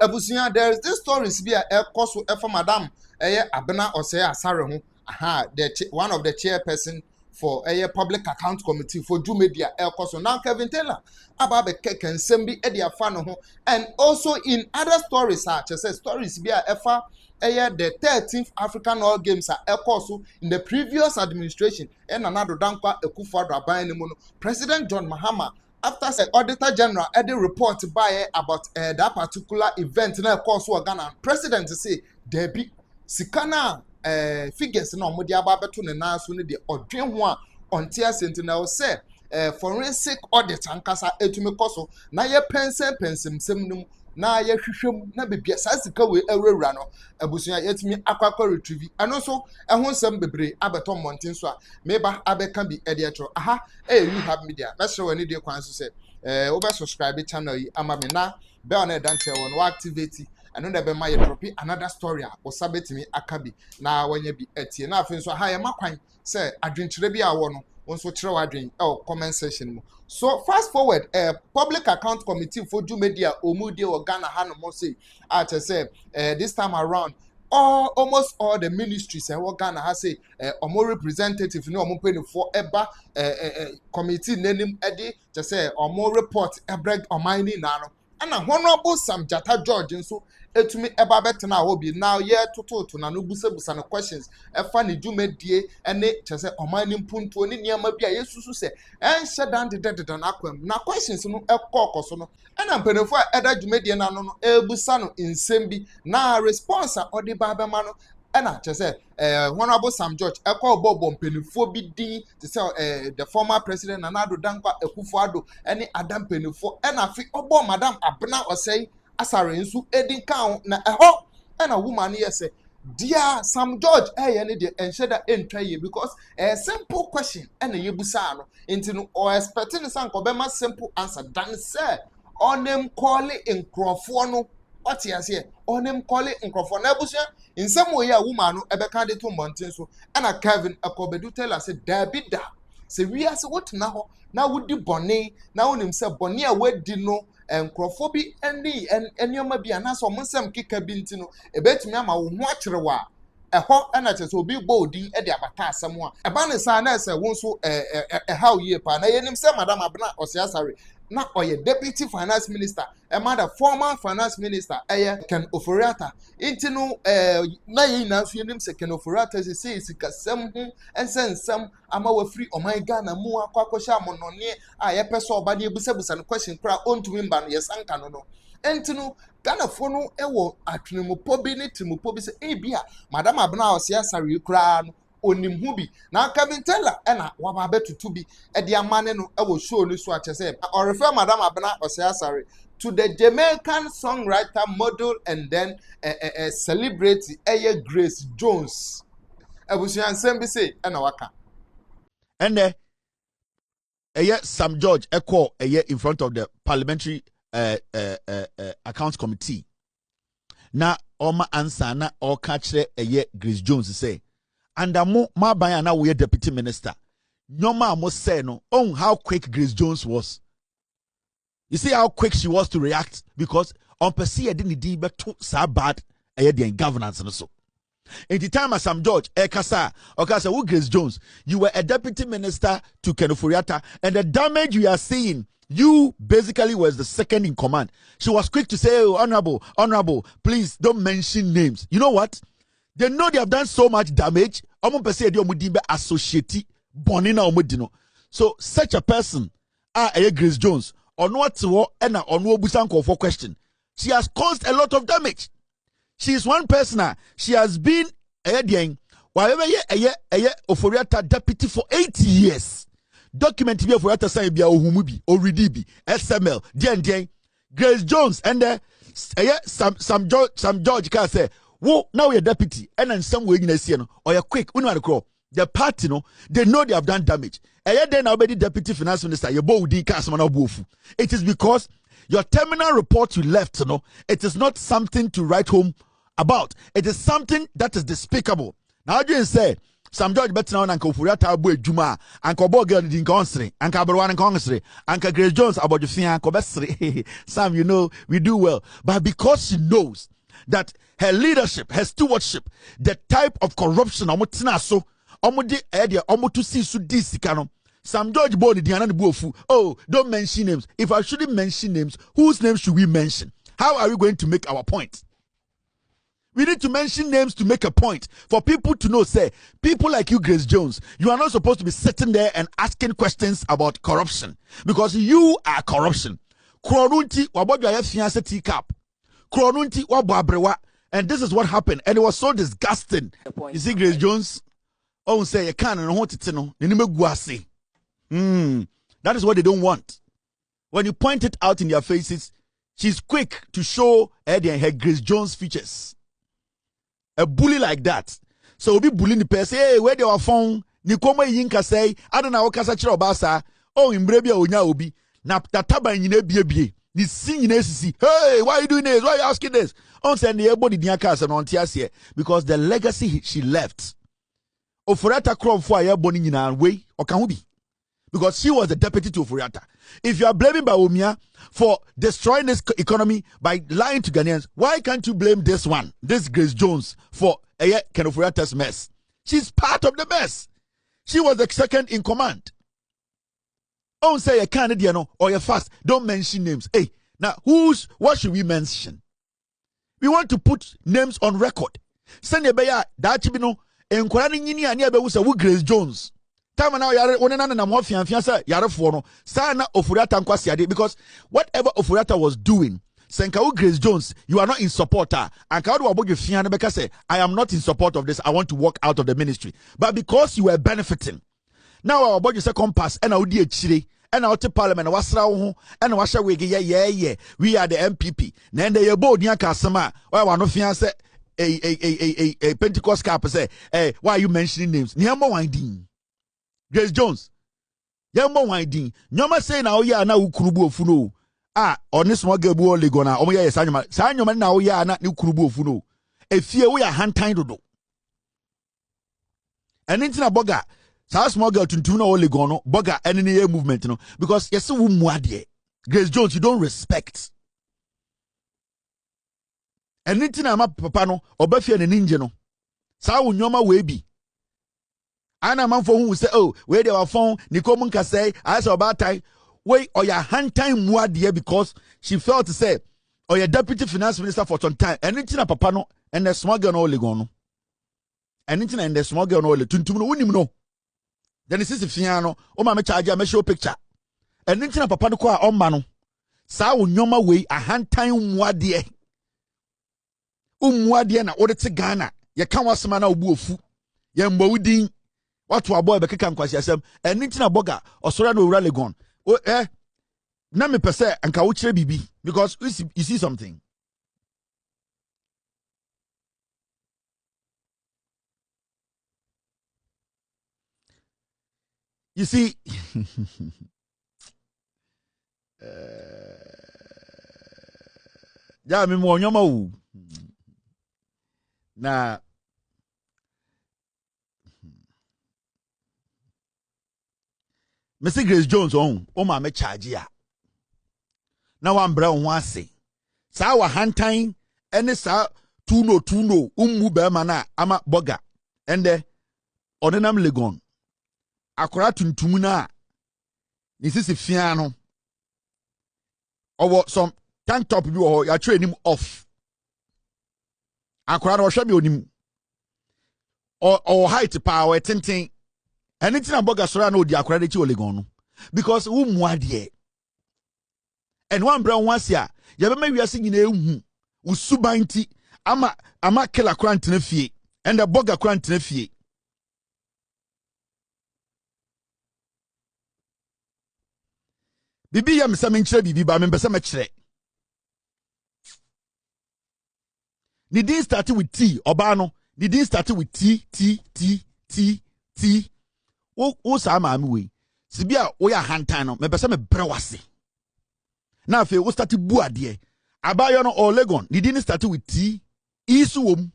abusunya, there is this stories be a koso for madam abena or say asare ho aha one of the chairperson for a public account committee for Ju Media koso now Kevin Taylor ababe keken sembi e dia fa no ho. And also in other stories say stories be a efa the 13th African All Games koso in the previous administration and another dankwa Akufo-Addo aban mu no President John Mahama after the Auditor General had a report by about that particular event na koso Ghana president say there be sikana figures na omodi ababeto ne na so ne de odwen ho a ontia sentinel say forensic audit ankasa etumi koso na ye pensem num na ye hwehwem na bebia sasika we awurawura no abusunya yetumi akwakwa retrieve ano so ehon sem bebre abeto montin so a meba abeka bi edietro aha you have media na show any dey kwan so say over subscribe channel yi ama me na bell na dance won wa activate ano na be ma ye drop another story a osabetimi akabi na wanya bi etie na afin so aha ye makwan say adwenkyere bi a wo no wonso kire wadwen comment section mu. So fast forward public account committee for Ju Media omudi or Ghana hanomo say say this time around almost all the ministries and what Ghana has say omo representative no omo penny for eba committee name edi just say omo report ebreg omani na no and honorable Sam Jata George nso etumi eba betena obi now year to na no busa no questions efa ne Ju Media ene just say omani mpuntu oni niam bia yesusu say en shedan de na akwam na questions no ekokoso no ena mpenefo eda Ju Media na no ebusa no nsem na response odi baba ma no ena just say honorable Sam George bobo mpenefo bi din to say the former president Addo Dankwa Akufo-Addo ene Adam mpenefo ena fi obo madam abena osei asare nsu edin kan na eho ena woman yes dear Sam George ne de ensheda entwaye because a simple question ena yebusa no enti no or expecting san ko be ma simple answer than say onem call in crofo no what you say onem call in crofo na ebusa in some way a woman no ebeka de to mountain so ena Kevin akobedu tell us say dabida say we as what na ho na wudi bone na wonim say bone a wadi no encrophobi enioma bi anaso omsem kika bi ntino ebetumi ama wo ho akyerewa eho na chese obi gbodi e de abata asem a eba ne sa na ese wonso how ye pa na yenim se madam abna osiasare na oye deputy finance minister the former finance minister Ken Oforiatta intino na ye na so yenim se Ken Oforiatta se sikasem ho ensensem ama wa free oman Ghana mu akwakosha amonone a ye pese oba de ebusabusa no question kra ontumi mba no yesanka no entino Ghana fo no ewo atwenemupo bi ne timupo bi se bia madam abna osiasare kra no onim hu bi na Kevin Taylor ena waba betutu bi e de amane no e wo show ni so achese or refer madam abena osiasare to the Jamaican songwriter model and then celebrity Grace Jones abusuan sem bi say ena waka ene Sam George in front of the parliamentary accounts committee na oma answer na o ka kire Grace Jones say and my buyer now we deputy minister. No man must say no. Oh, how quick Grace Jones was. You see how quick she was to react because on per se didn't do but too so bad in governance and so. In the time of Sam George, Ekasa, who Grace Jones, you were a deputy minister to Ken Oforiatta, and the damage you are seeing, you basically was the second in command. She was quick to say, oh, honorable, please don't mention names. You know what? They know they have done so much damage. Associate bonina omudino. So such a person, Grace Jones, on what to and on Wobusanko for question. She has caused a lot of damage. She is one person. She has been Oforiatta deputy for 8 years. Document be Oforiatta say be ohumubi, oridibi, SML, dien. Grace Jones and Sam George can say. Whoa, now you're deputy, and in some way you see or you're quick. The party, no, they know they have done damage. And then already deputy finance minister, your bow di kasmana bofu. It is because your terminal report you left, no, it is not something to write home about. It is something that is despicable. Now you say Sam George betina on anka ofuriata abo adwuma anka obo girl di nka onsre anka aberwa nka onsre anka Grace Jones abodwofia ko besre. Sam, you know, we do well, but because she knows that her leadership, her stewardship, the type of corruption omotina so omode ede omoto si su di sika no, Sam George Boni Diana Buofu. Oh, don't mention names. If I shouldn't mention names, whose names should we mention? How are we going to make our point? We need to mention names to make a point for people to know, say, people like you, Grace Jones, you are not supposed to be sitting there and asking questions about corruption because you are corruption. Kronunti wabodwa ya fiancé teacup. Kronunti wababrewa. And this is what happened. And it was so disgusting. You see, Grace Jones, oh, say, you can't know what to know. That is what they don't want. When you point it out in their faces, she's quick to show Eddie and her Grace Jones features. A bully like that. So we'll be bullying the person. Hey, where they were found? Nikoma yinka say, I don't know kasa chiro basa. Oh, imbrebia onya obi. Na tataba nyine bie. Ni si nyine sisi. Hey, why are you doing this? Why are you asking this? On send the everybody diaka as an ontiasie because the legacy she left. Ofurata crop for a boni nyina way or can be. Because she was the deputy to Ofuriata. If you are blaming Bawumia for destroying this economy by lying to Ghanaians, why can't you blame this one, this Grace Jones, for Ken Ofuriata's mess? She's part of the mess. She was the second in command. Don't say a Canadian or a fast. Don't mention names. Hey, now what should we mention? We want to put names on record. Send a beya that chibino enquire ni ani abewusa wu Grace Jones. Time now yare onena na mo fianfiansa yare fo no sana Ofuriata nkwasi ade because whatever Ofuriata was doing senka Grace Jones, you are not in support and ka do abogye fian na beka say I am not in support of this, I want to walk out of the ministry, but because you were benefiting now abogye say compass and odi achire and out to parliament wasra wo ho and washa wege ye we are the MPP na ende ye bold nya ka asema wa no fian say a Pentecost cap say why are you mentioning names niambo winding Grace Jones, yambo winding. Nyoma say na oya na ukurubu ofuno. On this small girl bu olegona. Omoya ye sanyoma. Sanyoma na oya na ukurubu ofuno. Efie we ya hantain dodo. And intina boga. Sa small girl tuntum na olegono. Boga any ye movement no. Because yesi wu muadie. Grace Jones, you don't respect. And intina ma papa no. Obefie ne ninje no. Sa wu nyoma we bi. Ana man for who say, oh, where they were found, Nikomun can say, I saw about time. Wait, or your hand time more dear because she felt to say, or your deputy finance minister for some time, and it's in a papano, and the small girl only gone. And it's in the small girl only to then it's a fiano, oh, my charge, I make your picture. And it's in a papano qua on mano. Sa unyoma way, a hand time more dear. Mwadiana, or it's a Ghana, ya can't was man of woofu, yambo ding. What to a boy bekeka nkwasi asem enitina boga osora no ura legon na me pese anka wo kire bibi because you see something. You see ja me mo nyoma wu na Mr. Grace Jones o ma me charge ya. Na wan bra ho ase. Sa wa hantan ene sa tuno ummu be ma na ama boga. Ende onenam legon. Akora tuntum na ni sisi fia no. Owo some tank top bi wo ya twa nim off. Akora no hwe bi onim. O height power tintin. Anything about Gasora no di akwara chi olegon no because who muadie and one brown once ya be ma wiase nyina ehu usubanti ama killer kwant na fie and the boga kwant na fie bibi ya msa menkyere bibi ba membesa me kyere ni din start with T oba no ni din start with T o sa ma mi we sibia o ya hantan no me pese me brewase na fe o start bu ade abayo no o legon the din start with T isu wom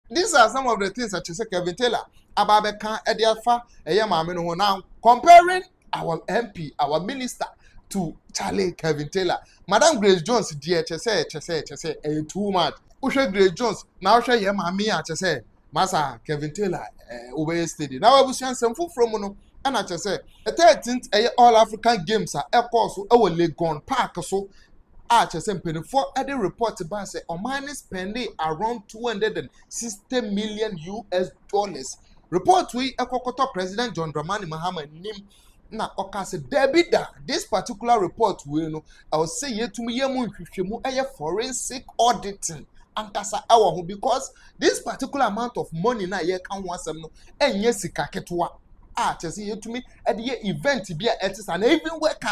These are some of the things that you say Kevin Taylor Ababeka Ediafa Eyamamino now comparing our MP, our minister to Charlie Kevin Taylor. Madam Grace Jones, dear Chese, too much. Usha Grace Jones, now share Yamamia Chese, Massa Kevin Taylor, obey steady. Now I will send some food from Mono, and I just say, the 13th All African Games are air course, our Legon Park, so. For any report about say Oman is spending around $260 million US. Report we Ekokoto President John Dramani Mahama nim na okase debida. This particular report we know I will say ye to me ye forensic auditing ankasa ewo ho because this particular amount of money na ye kan wasem no enye sika ketwa chese ye to me e de event bia etis and even wake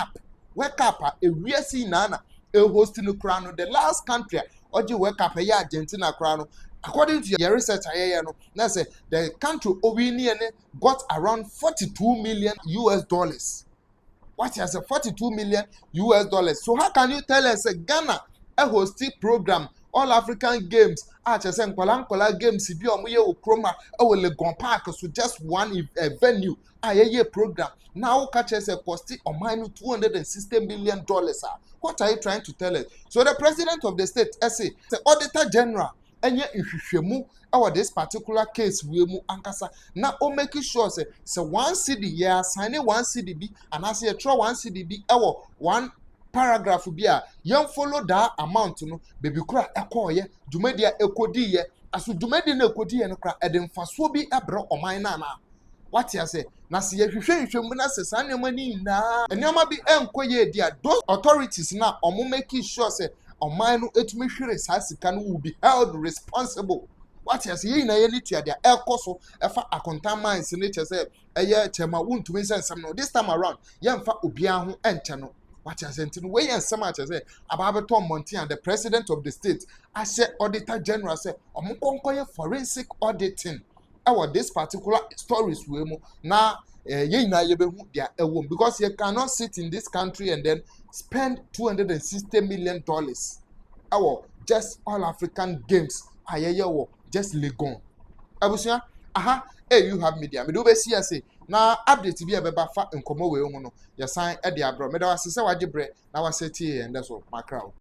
up a we see nana hosting the crown. The last country oji wake up Argentina crown. According to your research, the country Ovinian got around 42 million US dollars. What is a 42 million US dollars? So how can you tell us Ghana a hosting program All African Games? Nkola Games bi omuye okroma e Legon Park so just one venue a program. Now catch us a cost of $260 million. What are you trying to tell us? So the president of the state, the auditor general, and yet if you this particular case we mu ankasa now o make sure say one CD yeah sign one CDB and as you throw one CDB one paragraph be a young follow that amount no baby kura ekoye dumedia ekodi ye aso dumedi na ekodi ye no kra eden faso bi ebro oman na what you say na se ye hwehwe mu na se sanema ni na enema bi enkoye dia those authorities na omo make sure say oman no etumi hwere sa sika no will be held responsible. What you say ye na ye ni tua dia ekoso efa akontan mines ni che say eye chema wuntumi sensem no this time around ye mfa obia ho enche no. What you say we and so much say about Tom Monty and the president of the state I said auditor general say omo forensic auditing our this particular stories we mo na ye na ye be hu dia ewom because you cannot sit in this country and then spend $260 million our just All African Games ayeye wo just Legon abusia you have media me do be see say na update bi e beba fa nkomo we hu no ya san e de abro me da wase se waje bre na wase tie and that's all my crowd.